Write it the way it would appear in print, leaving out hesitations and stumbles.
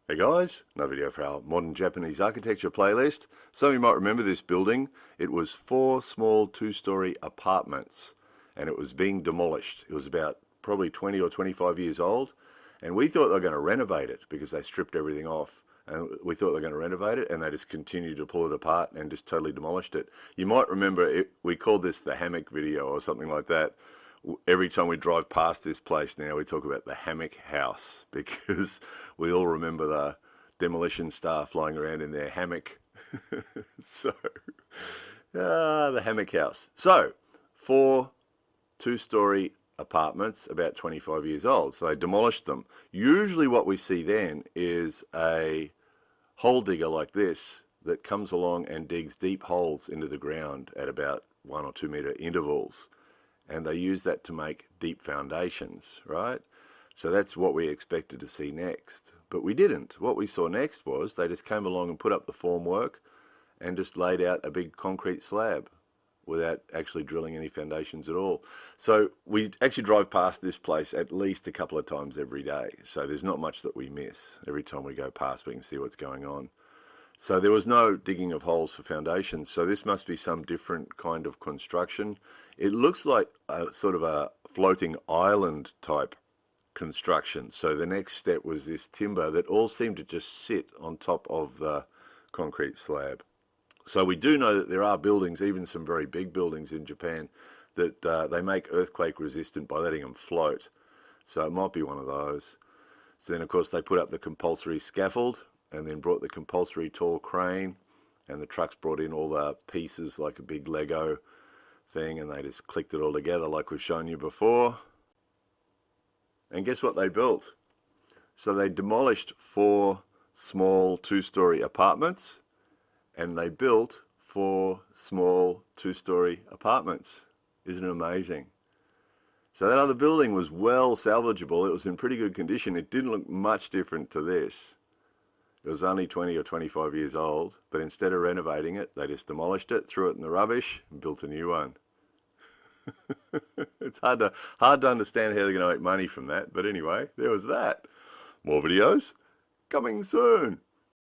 Hey guys, another video for our modern Japanese architecture playlist. Some of you might remember this building. It was 4 small 2-story apartments and it was being demolished. It was about probably 20 or 25 years old, and we thought they were going to renovate it because they stripped everything off, and we thought they were going to renovate it, and they just continued to pull it apart and just totally demolished it. You might remember we called this the Hammock video or something like that. Every time we drive past this place now, we talk about the Hammock house because we all remember the demolition staff flying around in their hammock. So, the Hammock house. So, 4 2-story apartments, about 25 years old. So they demolished them. Usually what we see then is a hole digger like this that comes along and digs deep holes into the ground at about 1 or 2 meter intervals. And they use that to make deep foundations, right? So that's what we expected to see next. But we didn't. What we saw next was they just came along and put up the formwork and just laid out a big concrete slab without actually drilling any foundations at all. So we actually drive past this place at least a couple of times every day. So there's not much that we miss. Every time we go past, we can see what's going on. So there was no digging of holes for foundations. So this must be some different kind of construction. It looks like a sort of a floating island type construction. So the next step was this timber that all seemed to just sit on top of the concrete slab. So we do know that there are buildings, even some very big buildings in Japan, that they make earthquake resistant by letting them float. So it might be one of those. So then of course they put up the compulsory scaffold, and then brought the compulsory tall crane, and the trucks brought in all the pieces like a big Lego thing, and they just clicked it all together like we've shown you before. And guess what they built? So they demolished 4 small 2-story apartments, and they built 4 small 2-story apartments. Isn't it amazing? So that other building was well salvageable. It was in pretty good condition. It didn't look much different to this. It was only 20 or 25 years old, but instead of renovating it, they just demolished it, threw it in the rubbish, and built a new one. It's hard to understand how they're going to make money from that, but anyway, there was that. More videos coming soon.